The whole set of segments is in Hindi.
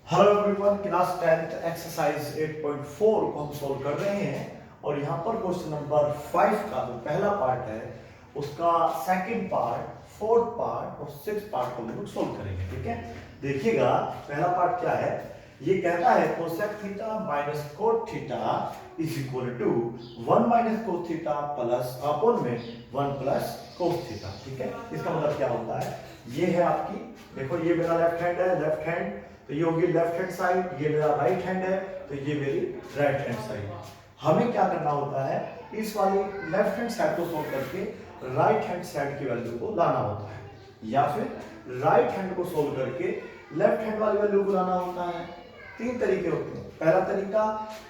Hello everyone, class 10th exercise 8.4 को हम सोल्व कर रहे हैं और यहाँ पर क्वेश्चन नंबर 5 का जो पहला पार्ट है उसका सेकंड पार्ट, फोर्थ पार्ट और सिक्स पार्ट को हम लोग सोल्व करेंगे। ठीक है, देखिएगा पहला पार्ट क्या है। ये कहता है cosec theta minus cot theta is equal to 1 minus cos theta plus upon में 1 प्लस कोस थीटा। ठीक है, इसका मतलब क्या होता है, ये है आपकी, देखो ये मेरा लेफ्ट हैंड है, लेफ्ट हैंड तो ये होगी लेफ्ट हैंड साइड, ये मेरा राइट हैंड है तो ये मेरी राइट हैंड साइड। हमें क्या करना होता है, इस वाली लेफ्ट हैंड साइड को सोल्व करके राइट हैंड साइड की वैल्यू को लाना होता है, या फिर राइट हैंड को सोल्व करके लेफ्ट हैंड वाली वैल्यू को लाना होता है। तीन तरीके होते हैं। पहला तरीका,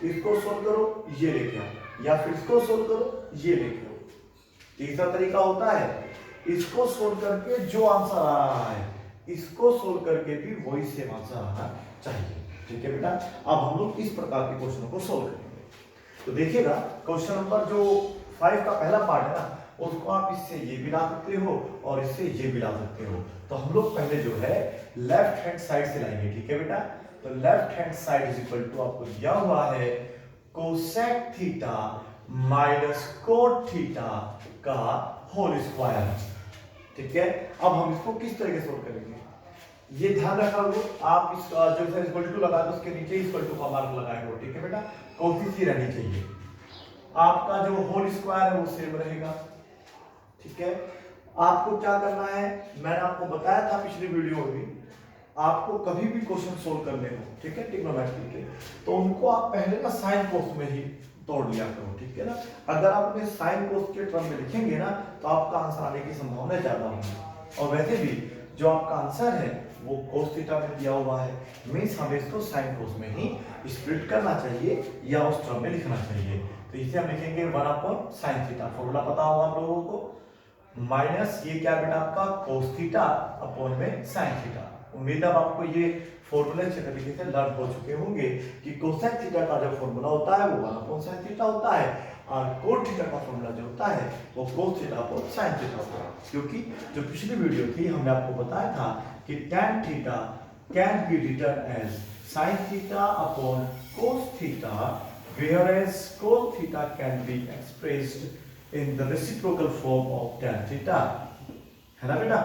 इसको सोल्व करो ये लेके आओ, या फिर इसको सोल्व करो ये लेके आओ। तीसरा तरीका होता है इसको सोल्व करके जो आंसर आ रहा है इसको सोल्व करके भी वही सेम आंसर आना चाहिए। ठीक है बेटा, अब हम लोग इस प्रकार के क्वेश्चनों को सोल्व करेंगे। तो देखिएगा क्वेश्चन नंबर जो 5 का पहला पार्ट है ना, उसको आप इससे ये भी ला सकते हो और इससे ये भी ला सकते हो। तो हम लोग पहले जो है लेफ्ट हैंड साइड से लाएंगे। ठीक है बेटा, तो left hand side is equal to आपको दिया हुआ है cosec theta minus cot theta का होल स्क्वायर। ठीक है, अब हम इसको किस तरह से सोल्व करेंगे, ये ध्यान रखा हो आप। इसका जो है इक्वल टू लगा दो, उसके नीचे इक्वल टू का मार्क लगाए हो। ठीक है बेटा, कोशिश ही रहनी चाहिए, आपका जो होल स्क्वायर है वो सेम रहेगा। ठीक है, आपको क्या करना है, मैंने आपको बताया था पिछली वीडियो में भी, आपको कभी भी क्वेश्चन सोल्व करने हो, ठीक है, ट्रिग्नोमेट्री के, तो उनको आप पहले ना साइन कोस में ही तोड़ लिया करो। ठीक है ना, अगर आप अपने साइन कोस के टर्म में लिखेंगे ना तो आपका आंसर आने की संभावना ज्यादा होगी। और वैसे भी जो आपका आंसर है वो कोस थीटा में दिया हुआ है, मींस हमें इसको साइन कोस में ही स्प्लिट करना चाहिए या उस टर्म में लिखना चाहिए। तो इसे हम लिखेंगे 1 अपॉन साइन थीटा, फॉर्मूला पता होगा आप लोगों को, माइनस ये क्या बेटा आपका कोस थीटा अपॉन में साइन थीटा। उम्मीद है आपको ये फॉर्मूले अच्छे तरीके से लर्न हो चुके होंगे कि कोसेक थीटा का जो फॉर्मूला होता है वो 1 अपॉन साइन थीटा होता है और कोट थीटा का फॉर्मूला जो होता है वो cos theta upon sine theta होता है। क्योंकि जो पिछली वीडियो थी हमने आपको बताया था कि tan theta can be written as sin theta upon cos theta, whereas cos theta can be expressed in the reciprocal form of tan theta. है ना बेटा,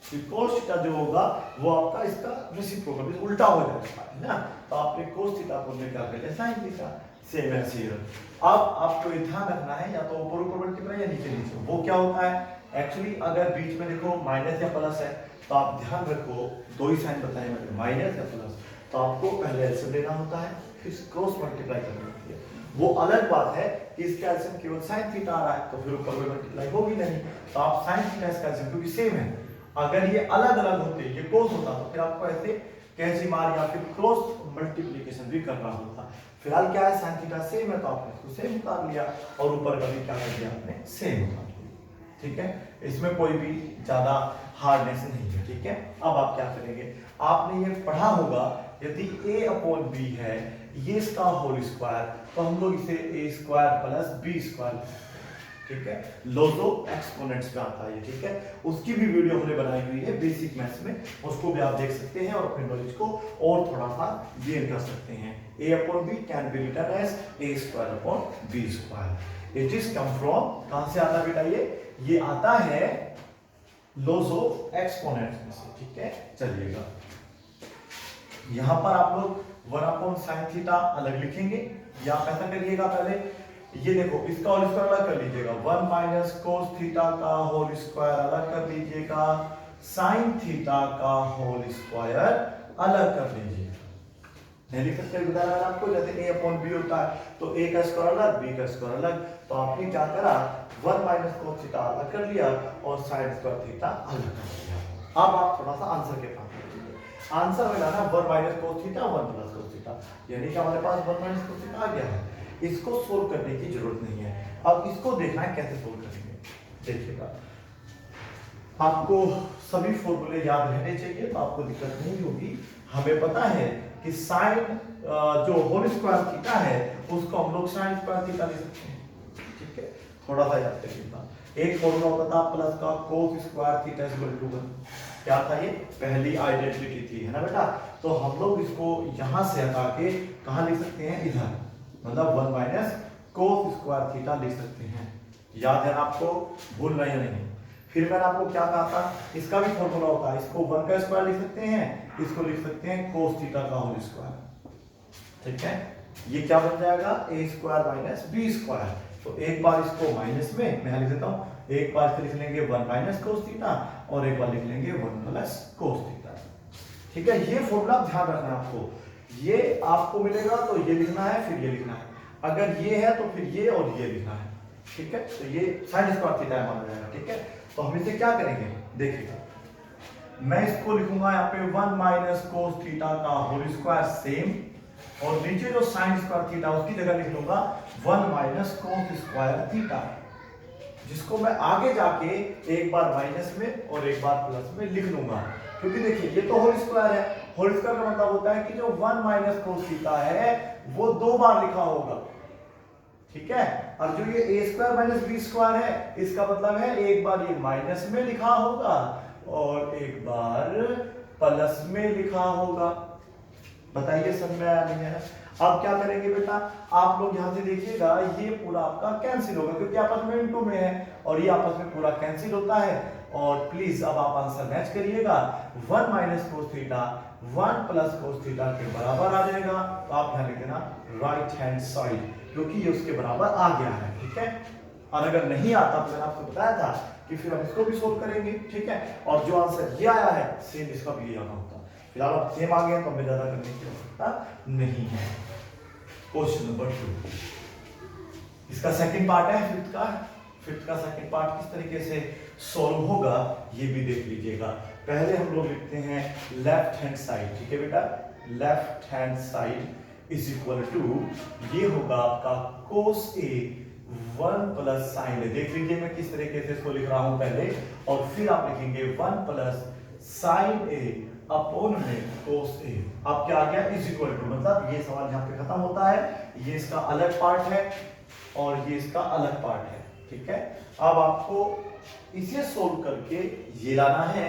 cos थीटा जो होगा वो आपका इसका रेसिप्रोकल उल्टा हो जाएगा, है ना। तो आपने cos थीटा को क्या कर लिया sin थीटा, सेम ऐसे ही। अब आपको ये ध्यान रखना है या तो ऊपर ऊपर मल्टीप्लाई या नीचे नीचे। वो क्या होता है एक्चुअली, अगर बीच में देखो माइनस या प्लस है तो आप ध्यान रखो, दो ही साइन बताए मैंने, माइनस या प्लस, तो आपको पहले एलसीएम लेना होता है फिर क्रॉस मल्टीप्लाई करनी होती है। वो अलग बात है कि इसका एलसीएम केवल sin थीटा आ रहा है तो फिर ऊपर में मल्टीप्लाई होगी नहीं, तो आप sin थीटा इसका एलसीएम क्योंकि सेम है। अगर ये अलग अलग होते, ये क्रॉस होता तो फिर आपको ऐसे कैंची मार या फिर क्रॉस मल्टीप्लिकेशन भी करना होता। फिलहाल क्या है, sin थीटा सेम है तो आपने इसको सेम उतार लिया और ऊपर का भी क्या कर दिया आपने, सेम उतार लिया। ठीक है, इसमें कोई भी ज्यादा हार्डनेस नहीं है। ठीक है, अब आप क्या करेंगे, आपने ये पढ़ा होगा यदि a अपॉन b है ये इसका होल स्क्वायर, तो हम लोग इसे a square plus b square, ठीक है, लोजो एक्सपोनेंट्स में आता है। ठीक है, उसकी भी वीडियो हमने बनाई हुई है बेसिक मैथ्स में, उसको भी आप देख सकते हैं और अपने नॉलेज को और थोड़ा सा गेन कर सकते हैं। a upon b can be written as a square upon b square. It is come from, कहां से आता है बेटा, ये आता है लोजो एक्सपोनेंट्स में से। ठीक है, चलिएगा यहां पर आप लोग 1 अपॉन साइन थीटा अलग लिखेंगे, या आप ऐसा करिएगा पहले, ये देखो इसका होल स्क्वायर अलग कर लीजिएगा, 1 माइनस कोस थीटा का होल स्क्वायर अलग कर लीजिएगा, साइन थीटा का होल स्क्वायर अलग कर लीजिएगा। नहीं लिख सकते बताया मैंने आपको, जैसे a अपॉन b होता है तो a का स्क्वायर अलग b का स्क्वायर अलग, तो आपने क्या करा 1 माइनस कोस थीटा अलग कर लिया और साइन स्क्वायर थीटा अलग कर लिया। अब आप थोड़ा सा आंसर के पास लीजिए, आंसर में लाना 1 minus cos theta 1 plus cos theta, यानी कि हमारे पास 1 माइनस कोस थीटा आ गया है। इसको सोल्व करने की जरूरत नहीं है, अब इसको देखना है कैसे सोल्व करेंगे। देखिएगा आपको सभी फॉर्मूले याद रहने चाहिए तो आपको दिक्कत नहीं होगी। हमें पता है कि साइन जो होल स्क्वायर थीटा है उसको हम लोग साइन स्क्वायर थीटा ले सकते हैं। ठीक है, थोड़ा सा याद करिएगा, एक फॉर्मूला होता था प्लस का cos square theta equal to 1, क्या था ये? पहली आइडेंटिटी थी, है ना बेटा। तो हम लोग इसको यहां से हटा के कहां लिख सकते हैं? इधर, मतलब 1 माइनस कोस स्क्वायर थीटा लिख सकते हैं। याद है ना आपको? भूलना ही नहीं। फिर मैंने आपको क्या कहा था? इसका भी फॉर्मूला होता है, इसको 1 का स्क्वायर लिख सकते हैं, इसको लिख सकते हैं कोस थीटा का होल स्क्वायर। ठीक है, ये क्या बन जाएगा? ए स्क्वायर माइनस बी स्क्वायर। तो एक बार इसको माइनस में मैं लिख देता हूं, एक बार इसको लिख लेंगे 1 माइनस कोस थीटा और एक बार लिख लेंगे 1 प्लस कोस थीटा। ठीक है, ये फॉर्मूला ध्यान रखना है आपको। ये आपको मिलेगा तो ये लिखना है, फिर ये लिखना है, अगर ये है तो फिर ये और ये लिखना है। ठीक है, तो ये साइन स्क्वायर थीटा माना जाएगा। ठीक है, तो हम इसे क्या करेंगे? देखिएगा, मैं इसको लिखूंगा यहाँ पे 1 माइनस कोस थीटा का होल स्क्वायर सेम, और नीचे जो साइन स्क्वायर थीटा उसकी जगह लिख लूंगा 1 माइनस कोस स्क्वायर थीटा, जिसको मैं आगे जाके एक बार माइनस में और एक बार प्लस में लिख लूंगा। क्योंकि देखिए ये तो होल स्क्वायर है, होल स्क्वायर का मतलब होता है कि जो 1 माइनस कोस थीटा है वो 2 बार लिखा होगा। ठीक है, और जो ये ए स्क्वायर माइनस बी स्क्वायर है, इसका मतलब है एक बार ये माइनस में लिखा होगा और एक बार प्लस में लिखा होगा। बताइए समझ में आया नहीं है? अब क्या करेंगे बेटा? आप लोग यहां से देखिएगा, ये पूरा आपका कैंसिल होगा क्योंकि आपस में इनटू में है और ये आपस में पूरा कैंसिल होता है। और प्लीज अब आप आंसर मैच करिएगा, 1 minus cos theta 1 plus cos theta के बराबर आ जाएगा। तो आप ध्यान लिख देना राइट हैंड साइड, क्योंकि ये उसके बराबर आ गया है। ठीक है, और अगर नहीं आता तो मैंने आपको बताया था कि फिर हम इसको भी सोल्व करेंगे। ठीक है, और जो आंसर ये आया है सेम इसका भी ये आना होता। फिलहाल अब सेम आ गया तो हमें ज्यादा करने की आवश्यकता नहीं है। क्वेश्चन नंबर 2, इसका सेकंड पार्ट है फिफ्थ का सेकंड पार्ट किस तरीके से सॉल्व होगा ये भी देख लीजिएगा। पहले हम लोग लिखते हैं लेफ्ट हैंड साइड। ठीक है बेटा, left hand side is equal to, ये होगा आपका कोस ए 1 प्लस साइन ए। देख लीजिए मैं किस तरीके से इसको लिख रहा हूं पहले, और फिर आप लिखेंगे 1 प्लस साइन ए अपॉन में कोस ए। अब क्या आ गया? इज इक्वल टू, मतलब ये सवाल यहाँ पे खत्म होता है, ये इसका अलग पार्ट है और ये इसका अलग पार्ट है। ठीक है, अब आपको इसे सोल्व करके ये लाना है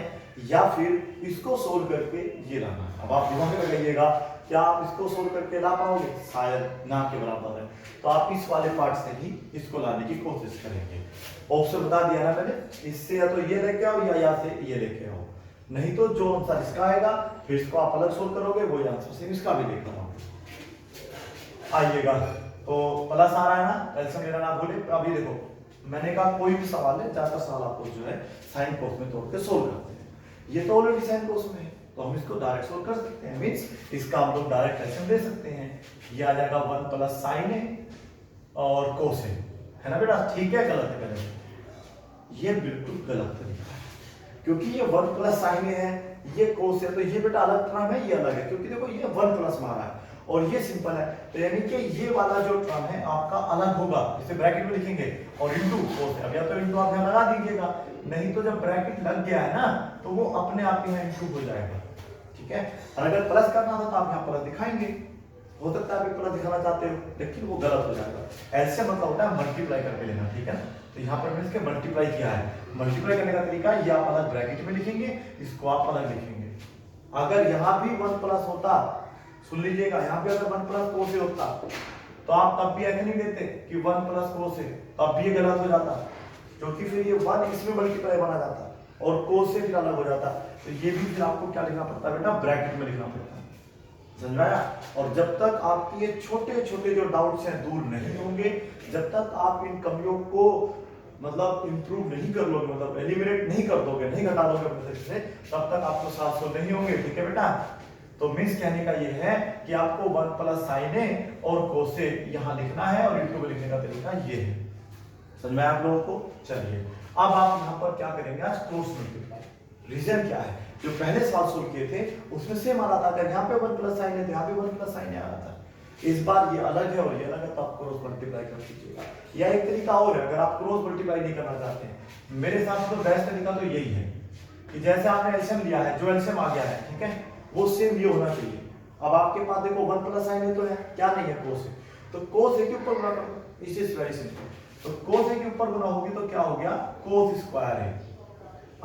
या फिर इसको सोल्व करके ये लाना है। अब आप दिमाग में लगाइएगा, क्या आप इसको सोल्व करके ला पाओगे? शायद ना के बराबर है, तो आप इस वाले पार्ट से ही इसको लाने की कोशिश करेंगे। ऑप्शन बता दिया ना मैंने, इससे या तो ये लेके आओ या यहाँ से ये लेके आओ, नहीं तो जो आंसर इसका आएगा फिर इसको आप अलग सोल्व करोगे, वही आंसर से इसका भी लेकर आओगे। आइएगा, तो प्लस आ रहा है ना, एल्सियम लेना ना भूले। अभी देखो मैंने कहा कोई भी सवाल है, ज्यादातर सवाल आपको जो है साइन कोस में तोड़ के सोल्व करते हैं। ये तो ऑलरेडी साइन कोस में है तो हम इसको डायरेक्ट सोल्व कर सकते हैं, मींस इसका हम लोग डायरेक्ट एल्सियम ले सकते हैं। ये आ जाएगा 1 प्लस साइन ए और कोस ए, है ना बेटा? ठीक है, गलत है पहले? ये बिल्कुल गलत तरीका है, क्योंकि ये 1 प्लस साइन ए है, ये कोस है, तो ये बेटा अलग टर्म है, ये अलग है, क्योंकि देखो ये 1 प्लस मारा है और ये सिंपल है, तो यानी कि ये वाला जो टर्म है आपका अलग होगा, इसे ब्रैकेट में लिखेंगे और इनटू कोस है। अब या तो इनटू आप यहां लगा दीजिएगा, नहीं तो जब ब्रैकेट लग गया है ना तो वो अपने आप यहां इनटू हो जाएगा। ठीक है, और अगर प्लस करना था तो आप यहां प्लस दिखाएंगे, हो सकता है आप प्लस दिखाना चाहते हो लेकिन वो गलत हो जाएगा। ऐसे मतलब होता है मल्टीप्लाई करके लेना। ठीक है ना, तो यहाँ पर मैंने इसके मल्टीप्लाई किया है। मल्टीप्लाई करने का तरीका ये आप अलग ब्रैकेट में लिखेंगे, इसको आप अलग लिखेंगे। अगर यहाँ भी 1 प्लस होता, सुन लीजिएगा, यहाँ पे अगर 1 प्लस कोस ए होता तो आप तब भी ऐसे नहीं देते कि 1 प्लस कोस ए, तब भी ये गलत हो जाता, क्योंकि फिर ये 1 इसमें मल्टीप्लाई बना जाता और कोस से फिर अलग हो जाता। तो ये भी फिर आपको क्या लिखना पड़ता है बेटा? ब्रैकेट में लिखना पड़ता है। समझ में आया? और जब तक आपके ये छोटे छोटे जो डाउट्स हैं दूर नहीं होंगे, जब तक आप इन कमियों को मतलब इंप्रूव नहीं कर लोगे, मतलब एलिमिनेट नहीं कर दोगे, नहीं घटा दोगे अपने से, तब तक आपको 700 नहीं होंगे। ठीक है बेटा, तो मींस कहने का ये है कि आपको 1 प्लस साइन ए और कोस ए यहाँ लिखना है और इनटू में लिखने का तरीका ये है। समझ में आप लोगों को? चलिए अब आप यहाँ पर क्या करेंगे? आज क्रॉस मल्टीप्लाई। रीजन क्या है? जो पहले सवाल सोल्व किए थे उसमें सेम आ रहा था, अगर यहाँ पे 1 प्लस साइन है तो यहाँ पे 1 प्लस साइन आ रहा था। इस बार ये अलग है और ये अलग है, तो आप क्रॉस मल्टीप्लाई कर दीजिएगा। या एक तरीका और है, अगर आप क्रॉस मल्टीप्लाई नहीं करना चाहते हैं, मेरे हिसाब से तो बेस्ट तरीका तो यही है कि जैसे आपने एलसीएम लिया है, जो एलसीएम आ गया है, ठीक है, वो सेम ये होना चाहिए। अब आपके पास देखो 1 प्लस साइन है तो है क्या? नहीं है, कोस है, तो कोस ए के ऊपर गुणा करो। इस वेरी सिंपल, तो कोस ए के ऊपर गुणा होगी तो क्या हो गया? कोस स्क्वायर है।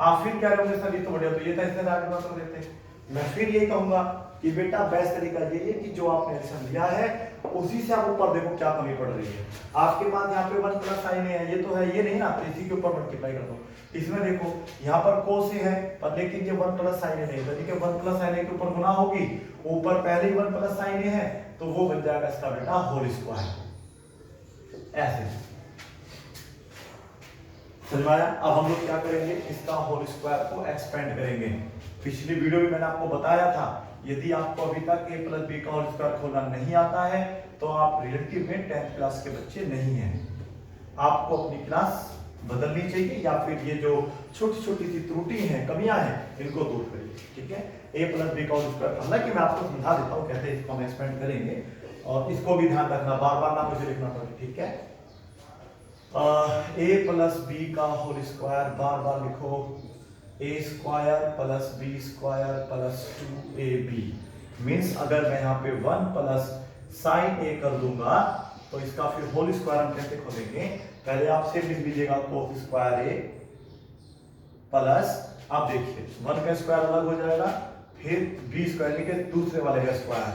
आप फिर कह रहे होंगे सर ये तो बढ़िया, तो ये था इसने डायरेक्ट आंसर देते। मैं फिर ये कहूंगा कि बेटा बेस्ट तरीका ये है कि जो आपने एडिशन दिया है उसी से आप ऊपर देखो क्या कमी पड़ रही है। आपके पास यहाँ पे 1 प्लस साइन है, ये तो है, ये नहीं ना, तो इसी के ऊपर मल्टीप्लाई कर दो। इसमें देखो यहाँ पर कोस है, पर लेकिन ये 1 प्लस साइन नहीं है, देखिए 1 प्लस साइन के ऊपर गुना होगी, ऊपर पहले ही 1 प्लस साइन है, तो वो बन जाएगा इसका बेटा होल स्क्वायर। ऐसे समझ आया। अब हम लोग क्या करेंगे, इसका होल स्क्वायर को एक्सपेंड करेंगे। पिछली वीडियो में मैंने आपको बताया था यदि आपको अभी तक a प्लस बी का होल स्क्वायर खोलना नहीं आता है तो आप रिलेटिव में 10th क्लास के बच्चे नहीं हैं, आपको अपनी क्लास बदलनी चाहिए या फिर ये जो छोटी छोटी सी त्रुटि हैं, कमियां हैं, इनको दूर करिए। ठीक है, a प्लस बी का होल स्क्वायर, हालांकि मैं आपको समझा देता हूँ कैसे इसको हम एक्सपेंड करेंगे, और इसको भी ध्यान रखना, बार बार ना मुझे लिखना पड़े। ठीक है, a प्लस बी का होल स्क्वायर, बार बार लिखो, a square plus B square plus 2ab means अगर मैं यहाँ पे 1 प्लस साइन a कर दूंगा तो इसका फिर होल स्क्वायर हम कैसे खोलेंगे, पहले आप सिर्फ लिख लीजिएगा कोस स्क्वायर a प्लस, आप देखिए 1 का स्क्वायर अलग हो जाएगा, फिर b स्क्वायर लिखे दूसरे वाले का स्क्वायर,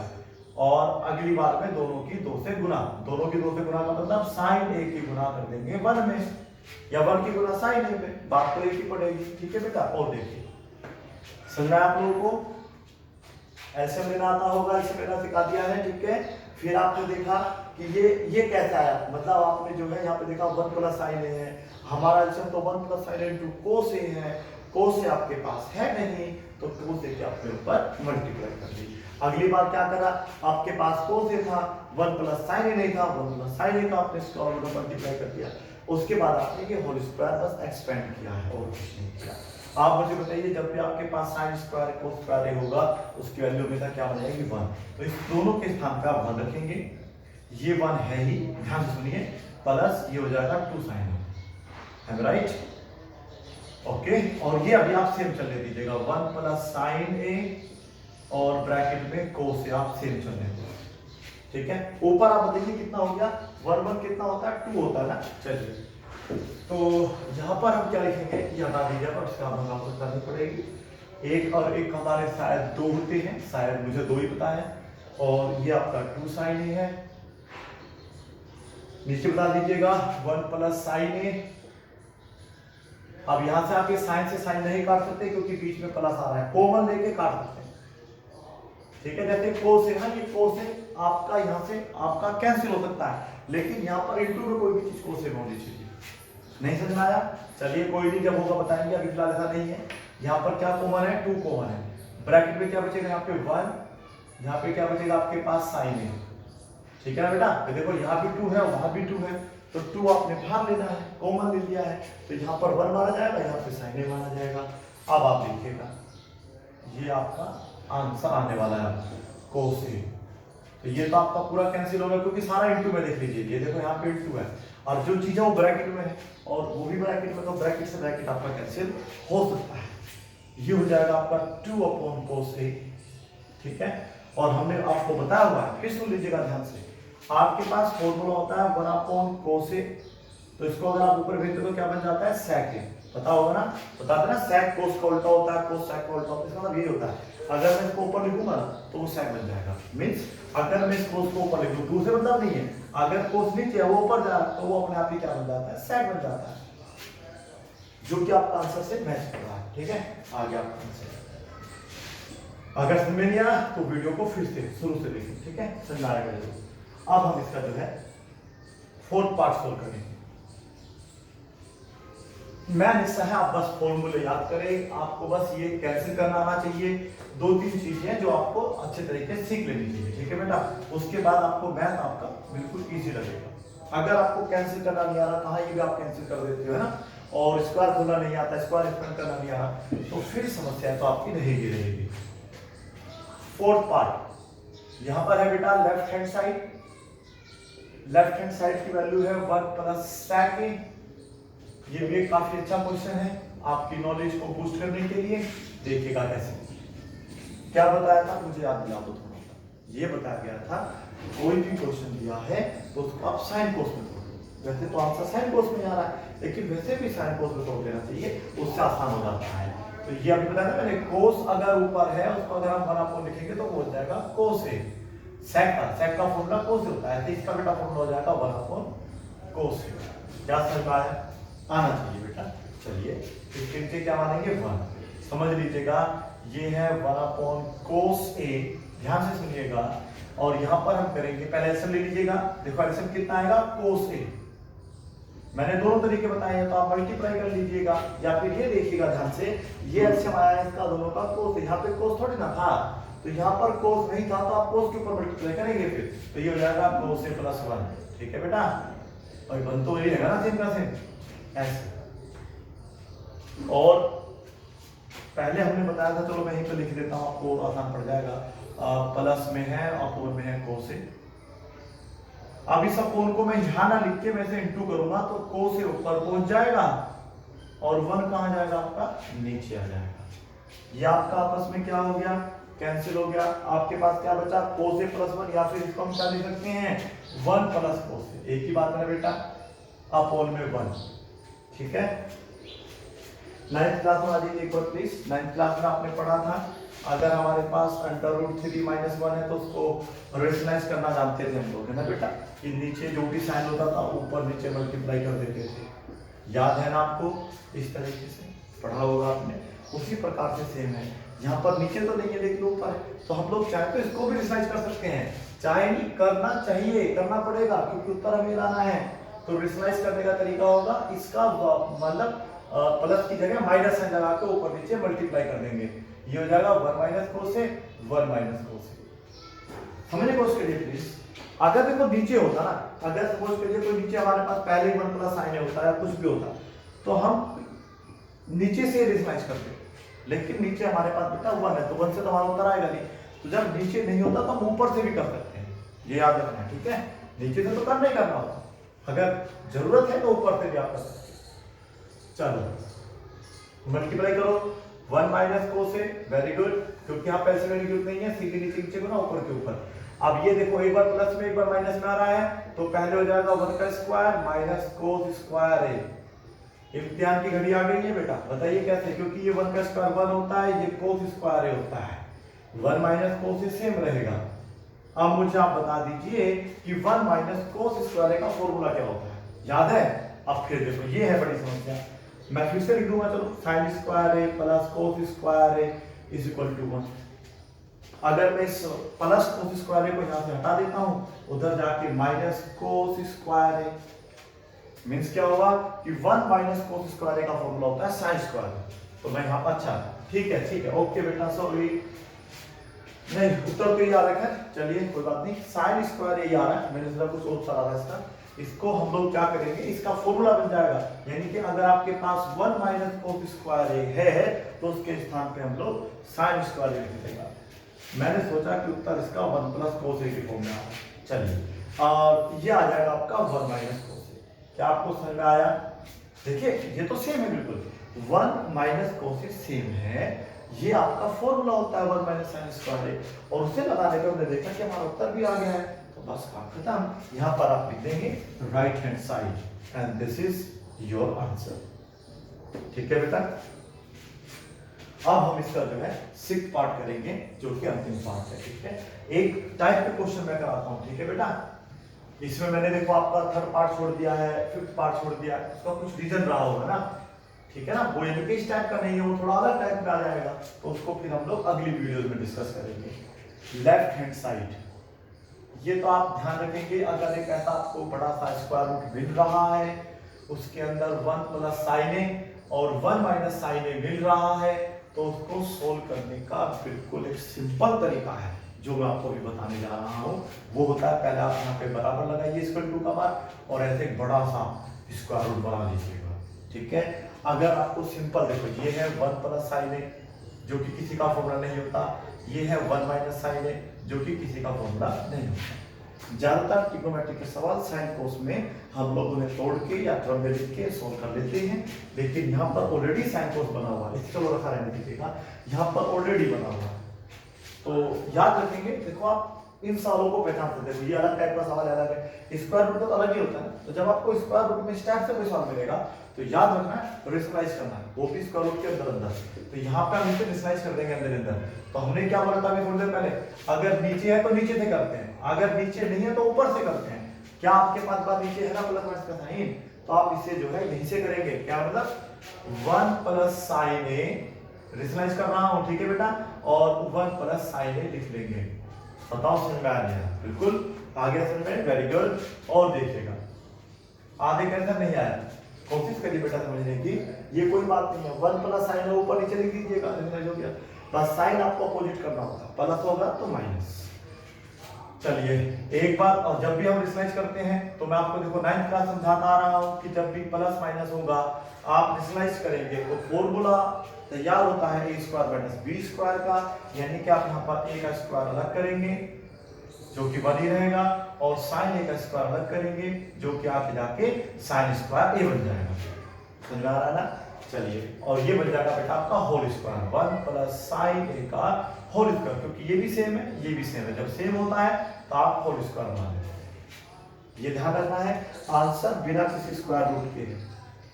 और अगली बार में दोनों की 2 से गुना, दोनों की 2 से गुना का मतलब साइन a की गुना कर देंगे 1 में, या 1 की गुना साइन a पे, बात तो एक ही पड़ेगी। ठीक है बेटा, और देखिए समझ में आप लोगों को, ऐसे लेना आता होगा, ऐसे लेना सिखा दिया है। ठीक है, फिर आपने देखा कि ये कैसे आया, मतलब आपने जो है यहाँ पे देखा 1 प्लस साइन a है, हमारा एल्सियम तो 1 plus sine a into cos a है, कोस a आपके पास है नहीं तो कोस a के आपके ऊपर मल्टीप्लाई कर दी। अगली बार क्या करा, आपके पास कोस a था, 1 प्लस साइन a नहीं था, 1 प्लस साइन a का आपने इसको मल्टीप्लाई कर दिया, उसके बाद आपने ये होल स्क्वायर बस एक्सपेंड किया है और कुछ नहीं किया। आप मुझे बताइए जब भी आपके पास साइन स्क्वायर कोस स्क्वायर होगा उसकी वैल्यू हमेशा क्या बनेगी 1, तो इस दोनों के स्थान पे आप 1 रखेंगे, ये 1 है ही, ध्यान से सुनिए, प्लस ये हो जाएगा 2 साइन है, राइट, ओके, और ये अभी आप सेम चलने दीजिएगा, 1 प्लस साइन a और ब्रैकेट में कोस a आप सेम चलने दीजिए। ठीक है, ऊपर आप बताइए कितना हो गया, 1 1 कितना होता है, 2 होता है ना। चलिए, तो यहाँ पर हम क्या लिखेंगे, ये हटा दीजिए, पर उसका हम आपको करनी पड़ेगी, एक और एक हमारे शायद 2 होते हैं, शायद मुझे 2 ही पता है, और ये आपका 2 साइन a है, नीचे बता दीजिएगा 1 प्लस साइन a। अब यहां से आप ये साइन से साइन नहीं काट सकते क्योंकि बीच में प्लस आ रहा है, कॉमन लेके काट सकते हैं। ठीक है, जैसे कोस है ना, ये कोस है आपका, यहाँ से आपका कैंसिल हो सकता है, लेकिन यहाँ पर इंटू में कोई भी चीज कोस से होनी चाहिए। नहीं समझ में आया, चलिए कोई नहीं, जब होगा बताएंगे, अभी फिलहाल ऐसा नहीं है। यहाँ पर क्या कॉमन है, 2 कॉमन है, ब्रैकेट में क्या बचेगा, यहाँ पे 1, यहाँ पे क्या बचेगा आपके पास साइन है। ठीक है ना बेटा, तो देखो यहाँ भी 2 है, वहां भी 2 है, तो 2 आपने बाहर लेना है, कॉमन ले लिया है, तो यहाँ पर 1 माना जाएगा, यहाँ पे साइन a माना जाएगा। अब आप देखिएगा ये आपका आंसर आने वाला है कोस a, तो ये तो आपका पूरा कैंसिल होगा क्योंकि सारा इंटू में देख लीजिए, ये देखो यहाँ पे इंटू है और जो चीज है वो ब्रैकेट में है और वो भी ब्रैकेट में, तो ब्रैकेट से ब्रैकेट आपका कैंसिल हो सकता है। ये हो जाएगा आपका 2 अपॉन कोस a। ठीक है, और हमने आपको बताया हुआ है, फिर सुन लीजिएगा ध्यान से, आपके पास फॉर्मूला होता है 1 अपॉन कोस a, तो इसको अगर आप ऊपर भेजते तो क्या बन जाता है sec a, पता होगा ना, बताते ना sec कोस का उल्टा होता है, कोस sec का उल्टा होता है, इसका मतलब ये होता है अगर मैं इसको ऊपर लिखूंगा ना तो वो sec बन जाएगा, मींस अगर मैं इस कोस को ऊपर लिख दूं, दूसरे मतलब नहीं है, अगर कोस नीचे है वो ऊपर जा रहा है तो वो अपने आप ही क्या बन जाता है, sec बन जाता है, जो कि आपका आंसर से मैच कर रहा है। ठीक है, आ गया आपका आंसर। अगर समझ में नहीं आया तो वीडियो को फिर से शुरू से देखें। ठीक है, समझ आएगा जरूर। अब हम इसका जो है 4th पार्ट सोल्व करेंगे। मैं हिस्सा है, आप बस फॉर्मूले याद करें, आपको बस ये कैंसिल करना आना चाहिए, 2-3 चीजें जो आपको अच्छे तरीके से सीख लेनी चाहिए। ठीक है बेटा, उसके बाद आपको मैथ आपका बिल्कुल इजी लगेगा। अगर आपको कैंसिल करना नहीं आ रहा, कहाँ ये भी आप कैंसिल कर देते हो है ना, और स्क्वायर खोलना नहीं आता, स्क्वायर एक्सपेंड करना नहीं आ रहा, तो फिर समस्या तो आपकी रहेगी। 4th पार्ट यहाँ पर है बेटा, लेफ्ट हैंड साइड की वैल्यू है 1 प्लस sec a। ये भी एक काफी अच्छा क्वेश्चन है आपकी नॉलेज को बूस्ट करने के लिए। देखिएगा कैसे, क्या बताया था मुझे याद दिला दो थोड़ा सा। ये बताया गया था कोई भी क्वेश्चन दिया है तो उसको आप साइन कोस में तोड़ो, वैसे तो आंसर साइन कोस में आ रहा है, लेकिन वैसे भी साइन कोस में तोड़ देना चाहिए, उससे आसान हो जाता है। तो ये अभी बताया ना मैंने, कोस अगर ऊपर है उसको अगर हम 1/4 लिखेंगे तो वो हो जाएगा कोस ए। सेक का फॉर्मूला कोस होता है, तो इसका बेटा फॉर्मूला हो जाएगा 1/4 कोस ए। क्या समझ में आया? आना चाहिए बेटा। चलिए इसके नीचे क्या मानेंगे 1, समझ लीजिएगा ये है 1/4 कोस ए, ध्यान से सुनिएगा। और यहां पर हम करेंगे, पहले एलसीएम ले लीजिएगा, देखो एलसीएम कितना आएगा कोस ए। मैंने दोनों तरीके बताए हैं, तो आप मल्टीप्लाई कर लीजिएगा, या फिर ये देखिएगा ध्यान से, ये एलसीएम आया है इसका दोनों का कोस, यहाँ पे कोस थोड़ी ना था, तो यहाँ पर कोस नहीं था तो आप कोस के ऊपर मल्टीप्लाई करेंगे फिर, तो ये हो जाएगा कोस ए प्लस 1। ठीक है बेटा, और बन तो यही रहेगा ना सेम का सेम ऐसे। और पहले हमने बताया था, चलो मैं यहीं पे लिख देता हूँ आपको आसान पड़ जाएगा, प्लस में है और अपोन में है कोस ए। अब इस अपोन को मैं यहां ना लिख के मैं इसे इंटू करूंगा तो कोस ए ऊपर पहुंच जाएगा और 1 कहां जाएगा आपका नीचे आ जाएगा। ये आपका आपस में क्या हो गया, कैंसिल हो गया। आपके पास क्या बचा कोस ए प्लस 1, या फिर इसको हम क्या लिख सकते हैं 1 प्लस कोस ए, एक ही बात है बेटा, अपोन में 1। ठीक है, 9th क्लास में आ जाइए एक बार प्लीज। 9th क्लास में आपने पढ़ा था, अगर हमारे पास √3 - 1 है तो उसको रेशनलाइज करना जानते थे हम लोग, है ना बेटा, कि नीचे जो भी साइन होता था ऊपर नीचे मल्टीप्लाई कर देते थे, याद है ना आपको? इस तरीके से पढ़ा होगा आपने, उसी प्रकार से सेम है। यहाँ पर नीचे तो नहीं है लेकिन ऊपर है, तो हम लोग चाहे तो इसको भी रेशनलाइज कर सकते हैं, चाहे नहीं करना चाहिए, करना पड़ेगा क्योंकि उत्तर हमें लाना है। तो रेशनलाइज करने का तरीका होगा इसका मतलब प्लस की जगह माइनस साइन लगा के ऊपर नीचे मल्टीप्लाई कर देंगे, ये हो जाएगा 1 - कोस ए 1 - कोस ए। समझने कोशिश करिए प्लीज। अगर देखो नीचे होता ना, अगर सपोज करिए कोई नीचे हमारे पास पहले ही 1 प्लस साइन होता है, कुछ भी होता तो हम नीचे से रेशनलाइज करते, लेकिन नीचे हमारे पास बेटा 1 है तो 1 से तो हमारा उत्तर आएगा नहीं, तो जब नीचे नहीं होता तो हम ऊपर से भी कर सकते हैं, ये याद रखना। ठीक है, नीचे से तो करना ही करना होता, अगर जरूरत है तो ऊपर से भी आप कर सकते हैं। चलो मल्टीप्लाई करो 1 - कोस ए, वेरी गुड, क्योंकि यहाँ पैसे की जरूरत नहीं है, सीधे नीचे को ना ऊपर के ऊपर। अब ये देखो एक बार प्लस में एक बार माइनस में आ रहा है, तो पहले हो जाएगा 1 का स्क्वायर माइनस कोस स्क्वायर ए। इम्तिहान की घड़ी आ गई है बेटा, बताइए कैसे, क्योंकि ये 1 का स्क्वायर 1 होता है, ये कोस स्क्वायर ए होता है, 1 - कोस ए सेम रहेगा। अब मुझे आप बता दीजिए कि 1 - कोस स्क्वायर ए का फॉर्मूला क्या होता है, याद है? अब फिर देखो ये है बड़ी समस्या, मैं फिर से लिख दूंगा, चलो sine square A plus cos square A is equal to 1। अगर मैं इस प्लस कोस स्क्वायर ए को यहां से हटा देता हूं, उधर जाके माइनस कोस स्क्वायर ए, मींस क्या होगा कि 1 - कोस स्क्वायर ए का फॉर्मूला होता है साइन स्क्वायर। तो मैं यहां पर, अच्छा ठीक है ओके बेटा, सॉरी नहीं उत्तर तो ये आ रहा है, चलिए कोई बात नहीं, साइन स्क्वायर ए आ रहा है, मैंने सोचा कुछ और सा आ रहा है इसका, इसको हम लोग क्या करेंगे, इसका फॉर्मूला बन जाएगा, यानी कि अगर आपके पास 1 - कोस स्क्वायर ए है तो उसके स्थान पे हम लोग साइन स्क्वायर ए लिख देंगे। मैंने सोचा कि उत्तर इसका 1 प्लस कोस ए की फॉर्म में आया, चलिए और ये आ जाएगा आपका 1 - कोस ए। क्या आपको समझ में आया? देखिए ये तो सेम है बिल्कुल, 1 - कोस ए सेम है, ये आपका फॉर्मूला होता है 1 - साइन स्क्वायर ए, और उसे लगाने पर हमने देखा कि हमारा उत्तर भी आ गया है, तो बस काम खत्म। यहां पर आप लिख देंगे right hand side and this is your answer. ठीक है बेटा, अब हम इसका जो है 6th पार्ट करेंगे जो कि अंतिम पार्ट है। ठीक है, एक टाइप के क्वेश्चन मैं कराता हूं, ठीक है बेटा, इसमें मैंने देखो आपका 3rd पार्ट छोड़ दिया है, 5th पार्ट छोड़ दिया, उसका कुछ रीजन रहा होगा ना, ठीक है ना, वो यानी कि इस टाइप का नहीं है, वो थोड़ा अलग टाइप में आ जाएगा, तो उसको फिर हम लोग अगली वीडियोस में डिस्कस करेंगे। लेफ्ट हैंड साइड, ये तो आप ध्यान रखेंगे, अगर एक ऐसा आपको बड़ा सा स्क्वायर रूट मिल रहा है, उसके अंदर 1 प्लस साइन ए और 1 माइनस साइन ए मिल रहा है, तो उसको सोल्व करने का बिल्कुल एक सिंपल तरीका है जो मैं आपको भी बताने जा रहा हूँ। वो होता है, पहले आप यहाँ पे बराबर लगाइए इक्वल टू का बार और ऐसे एक बड़ा सा स्क्वायर रूट बना लीजिएगा। ठीक है, अगर आपको सिंपल देखो, ये है 1 प्लस साइन ए जो कि किसी का फॉर्मूला नहीं होता, ये है 1 माइनस साइन ए जो कि किसी का फॉर्मूला नहीं होता। ज्यादातर ट्रिग्नोमेट्री के सवाल साइन कोस में हम लोग उन्हें तोड़ के या क्रम में लिख के सोल्व कर लेते हैं, लेकिन यहाँ पर ऑलरेडी साइन कोस बना हुआ है, इसको रखा रहने दीजिएगा, यहाँ पर ऑलरेडी बना हुआ है, तो याद रखेंगे। देखो आप इन सवालों को पहचान सकते हैं। ये अलग टाइप का सवाल अलग है, स्क्वायर रूट तो अलग ही होता है। तो जब आपको स्क्वायर रूट में इस टाइप से कोई सवाल मिलेगा तो याद रखना है रेशनलाइज करना है, वो भी स्क्वायर रूट के अंदर अंदर। तो यहाँ पे हम इसे रेशनलाइज कर देंगे अंदर अंदर। तो हमने क्या बोला था अभी थोड़ी देर पहले, अगर नीचे है तो नीचे से करते हैं, अगर नीचे नहीं है तो ऊपर से करते हैं। क्या आपके पास बात नीचे है ना प्लस माइनस का साइन, तो आप इसे जो है यहीं से करेंगे। क्या मतलब 1 प्लस साइन ए रेशनलाइज कर रहा हूं, ठीक है बेटा, और 1 प्लस साइन ए लिख लेंगे। बताओ समझ में आ गया? बिल्कुल आ गया समझ में, वेरी गुड। और देखिएगा आधे के अंदर नहीं आया, कोशिश करिए बेटा समझने की, ये कोई बात नहीं है। 1 प्लस साइन ऊपर नीचे लिख दीजिएगा, रेशनलाइज हो गया। बस साइन आपको अपोजिट करना होगा, प्लस होगा तो माइनस। चलिए एक बार, और जब भी हम रेशनलाइज करते हैं तो मैं आपको देखो 9th क्लास समझाता आ रहा हूं कि जब भी प्लस माइनस होगा आप रेशनलाइज करेंगे तो फॉर्मूला तैयार होता है a square minus b square का, यानी कि आप यहाँ पर a का स्क्वायर अलग करेंगे जो कि 1 ही रहेगा, और साइन a का स्क्वायर अलग करेंगे जो कि आके जाके साइन स्क्वायर a बन जाएगा। समझ आ रहा है ना? चलिए, और ये बन जाएगा बेटा आपका whole square 1 plus sine a का होल स्क्वायर, क्योंकि ये भी सेम है ये भी सेम है, जब सेम होता है तो आप होल स्क्वायर बना देते हैं। ये ध्यान रखना है, आंसर बिना किसी स्क्वायर रूट के,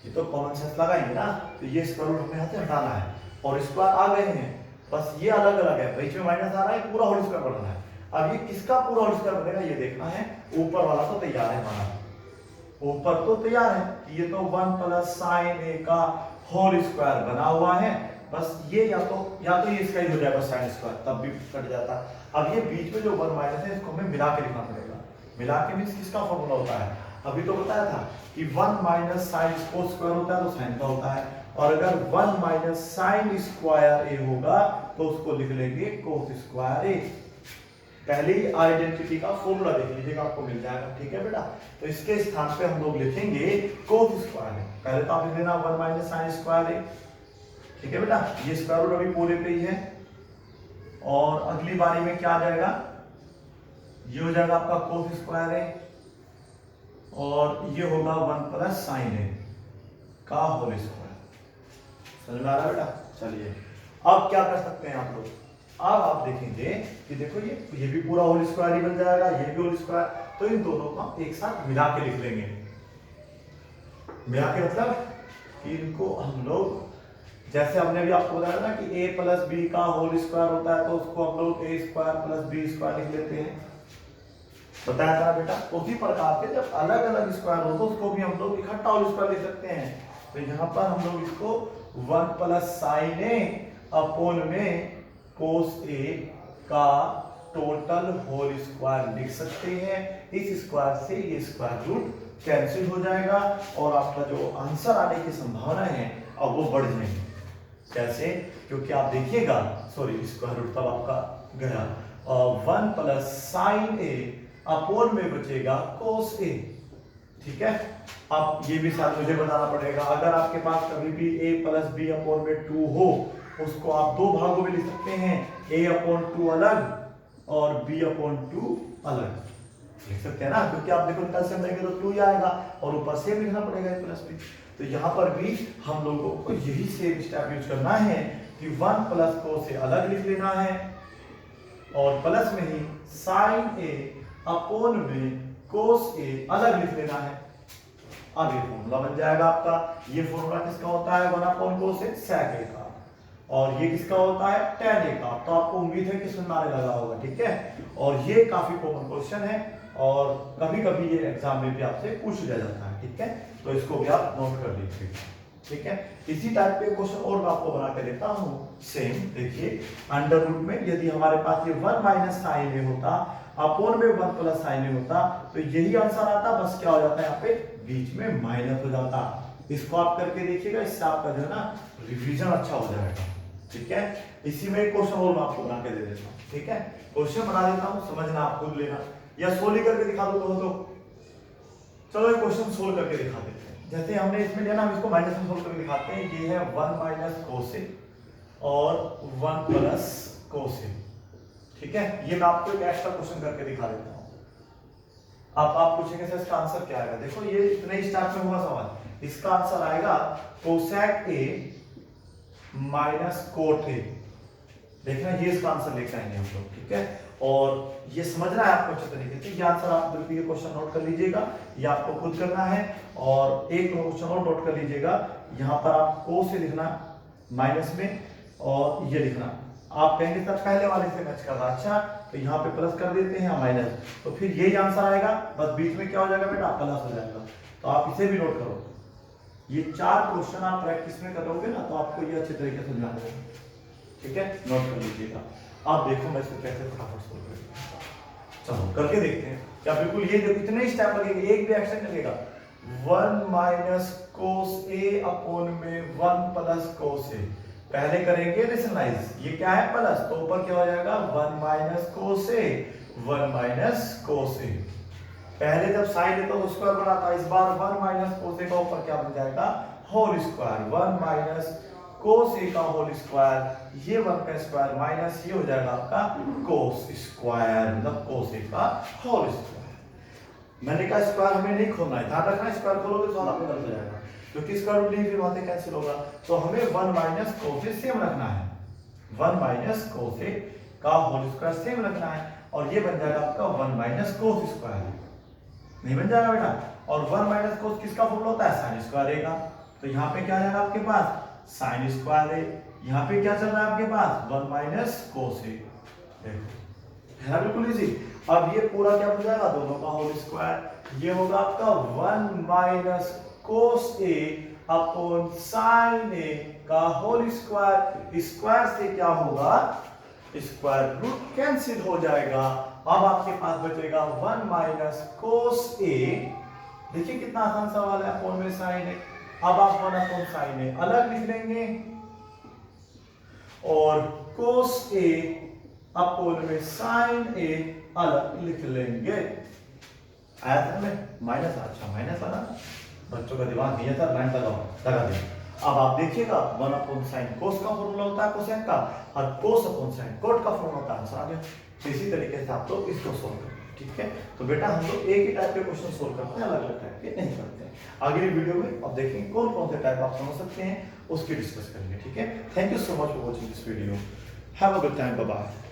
ये तो कॉमन सेंस लगाएंगे ना, तो ये स्क्वायर रूट हमें यहाँ से हटाना है, और स्क्वायर आ गए हैं, बस ये अलग अलग है, बीच में माइनस आ रहा है, पूरा होल स्क्वायर बनाना है। अब ये किसका पूरा होल स्क्वायर बनेगा ये देखना है। ऊपर वाला तो तैयार है हमारा, ऊपर तो तैयार है, ये तो 1 प्लस साइन ए का होल स्क्वायर बना हुआ है, बस ये या तो ये इसका ही हो जाएगा साइन स्क्वायर, तब भी कट जाता। अब ये बीच में जो 1 माइनस है इसको हमें मिला के लिखना पड़ेगा। मिला के मींस किसका फॉर्मूला होता है, अभी तो बताया था कि 1 माइनस साइन को स्क्वायर होता है तो साइन का होता है, और अगर 1 माइनस साइन स्क्वायर ए होगा तो उसको लिख लेंगे कोस स्क्वायर ए। पहले ही आइडेंटिटी का फॉर्मूला देख लीजिएगा, आपको मिल जाएगा, ठीक है बेटा। तो इसके स्थान पे हम लोग लिखेंगे कोस स्क्वायर ए। पहले तो आप लिख लेना 1 माइनस साइन स्क्वायर ए, ठीक है बेटा। ये स्क्वायर रूट अभी पूरे पे ही है, और अगली बारी में क्या आ जाएगा, ये हो जाएगा आपका कोस स्क्वायर ए, और ये होगा 1 प्लस साइन ए का होल स्क्वायर। समझ में आ रहा है बेटा? चलिए अब क्या कर सकते हैं आप लोग, अब आप देखेंगे कि देखो ये भी पूरा होल स्क्वायर ही बन जाएगा, ये भी होल स्क्वायर, तो इन दोनों को हम एक साथ मिला के लिख लेंगे। मिला के मतलब कि इनको हम लोग, जैसे हमने भी आपको बताया ना कि a प्लस बी का होल स्क्वायर होता है तो उसको हम लोग a square plus B square लिख लेते हैं, बताया था बेटा। उसी प्रकार से जब अलग अलग स्क्वायर हो तो उसको भी हम लोग इकट्ठा होल स्क्वायर लिख सकते हैं। तो यहाँ पर हम लोग इसको 1 प्लस साइन ए अपॉन में कोस ए का टोटल होल स्क्वायर लिख सकते हैं। इस स्क्वायर से ये स्क्वायर रूट कैंसिल हो जाएगा, और आपका जो आंसर आने की संभावना है अब वो बढ़ जाएगी। कैसे? क्योंकि आप देखिएगा, सॉरी स्क्वायर रूट तब आपका गया, 1 प्लस साइन ए अपॉन में बचेगा कोस ए, ठीक है। अब ये भी साथ मुझे बताना पड़ेगा, अगर आपके पास कभी भी a प्लस बी अपॉन में 2 हो, उसको आप दो भागों में लिख सकते हैं, a अपॉन 2 अलग और b अपॉन 2 अलग लिख सकते हैं ना, क्योंकि आप देखो कैल्सियम लेंगे तो 2 ही आएगा, और ऊपर सेम लिखना पड़ेगा a प्लस बी। तो यहाँ पर भी हम लोगों को यही सेम स्टेप यूज करना है कि 1 प्लस कोस ए अलग लिख लेना है, और प्लस में ही साइन ए अपॉन में कोस ए अलग लिख लेना है। अब ये फॉर्मूला बन जाएगा आपका। ये फॉर्मूला किसका होता है, 1 अपॉन कोस ए सेक ए का, और ये किसका होता है, tan ए का। तो आपको उम्मीद है कि सुनने लगा होगा, ठीक है। और ये काफी कॉमन क्वेश्चन है, और कभी कभी ये एग्जाम में भी आपसे पूछ लिया जाता है, ठीक है। तो इसको भी आप नोट कर लीजिए, ठीक है। इसी टाइप के क्वेश्चन और मैं आपको बना के देता हूँ सेम। देखिए अंडर रूट में यदि हमारे पास ये 1 माइनस साइन ए होता अपॉन में 1 प्लस साइन ए होता तो यही आंसर आता, बस क्या हो जाता है यहाँ पे बीच में माइनस हो जाता। इसको आप करके देखिएगा, इससे आपका जो है ना रिवीजन अच्छा हो जाएगा, ठीक है। इसी में एक क्वेश्चन और मैं आपको बना के दे देता हूँ, ठीक है। क्वेश्चन बना देता हूँ, समझना आप खुद लेना, या सोल्व करके दिखा दो तो चलो एक क्वेश्चन सोल्व करके दिखा देते हैं। जैसे हमने इसमें लिया ना, हम इसको माइनस में सोल्व करके दिखाते हैं। ये है 1 माइनस कोस ए और 1 प्लस कोस ए, ठीक है। ये मैं आपको एक एक्स्ट्रा क्वेश्चन करके दिखा देता हूँ। आप पूछेंगे सर इसका आंसर क्या आएगा। देखो ये इतने स्टार्ट में हुआ सवाल, इसका आंसर आएगा cosec A minus cot A. देखना ये इसका आंसर लेकर आएंगे हम लोग, ठीक है। और ये समझना है आपको अच्छे तरीके से। ये आंसर आप बिल्कुल ये क्वेश्चन नोट कर लीजिएगा, ये आपको खुद करना है। और एक क्वेश्चन और नोट कर लीजिएगा, यहाँ पर आपको से लिखना माइनस में और ये लिखना। आप कहेंगे सर पहले वाले से मैच कर रहा, अच्छा तो यहाँ पे प्लस कर देते हैं माइनस, तो फिर यही आंसर आएगा, बस बीच में क्या हो जाएगा बेटा, प्लस हो जाएगा। तो आप इसे भी नोट करो। ये 4 क्वेश्चन आप प्रैक्टिस में करोगे ना, तो आपको ये अच्छे तरीके से समझा देगा, ठीक है, नोट कर लीजिएगा। आप देखो मैं इसको कैसे फटाफट सोल्व करूंगा, चलो करके देखते हैं। क्या बिल्कुल ये देखो इतने ही स्टेप लगेंगे, एक भी एक्शन लगेगा। 1 माइनस कोस ए अपॉन में 1 प्लस कोस ए। पहले करेंगे रेशनलाइज, ये क्या है प्लस, तो ऊपर क्या हो जाएगा 1 माइनस कोस ए, 1 माइनस कोस ए। पहले जब साइन है तो स्क्वायर बना था, इस बार 1 माइनस कोस ए का ऊपर क्या बन जाएगा होल स्क्वायर, 1 माइनस कोस ए का होल स्क्वायर, ये 1 का स्क्वायर माइनस ये हो जाएगा आपका कोस स्क्वायर, मतलब कोस ए का होल स्क्वायर। मैंने कहा स्क्वायर हमें नहीं खोलना है, ध्यान रखना स्क्वायर खोलोगे तो आपको गलत हो जाएगा, क्योंकि स्क्वायर रूट नहीं फिर वहां से कैंसिल होगा। तो हमें 1 माइनस कोस ए सेम रखना है, 1 माइनस कोस ए का होल स्क्वायर सेम रखना है, और ये बन जाएगा आपका 1 माइनस कोस स्क्वायर, नहीं बन जाएगा बेटा। और 1 माइनस कोस किसका फॉर्मूला होता है, साइन स्क्वायर ए का। तो यहाँ पे क्या जाएगा आपके पास साइन स्क्वायर ए, यहाँ पे क्या चल रहा है आपके पास 1 माइनस कोस ए, देखो है ना बिल्कुल इजी। अब ये पूरा क्या बन जाएगा, दोनों का होल स्क्वायर, ये होगा आपका 1 माइनस कोस ए अपॉन साइन ए का होल स्क्वायर। स्क्वायर से क्या होगा, स्क्वायर रूट कैंसिल हो जाएगा। अब आपके पास बचेगा 1 माइनस कोस ए, देखिए कितना आसान सवाल है, अपॉन में साइन ए। अब आप 1 अपॉन साइन ए अलग लिख लेंगे और कोस ए अपॉन में साइन ए अलग लिख लेंगे। आया था में माइनस, अच्छा माइनस आना, बच्चों का दिमाग नहीं है था, लाइन लगा दे। अब आप देखिएगा 1 अपॉन साइन कोस का फॉर्मूला होता है कोसेक का, और कोस अपॉन साइन कोट का फॉर्मूला होता है, आंसर आ गया। तो इसी तरीके से आप लोग इसको सोल्व करेंगे, ठीक है। तो बेटा हम लोग एक ही टाइप के क्वेश्चन सोल्व करते हैं, अलग अलग टाइप के नहीं करते हैं। अगली वीडियो में अब देखेंगे कौन कौन से टाइप आप समझ सकते हैं, उसकी डिस्कस करेंगे, ठीक है। Thank you so much for watching this video, have a good time, bye bye.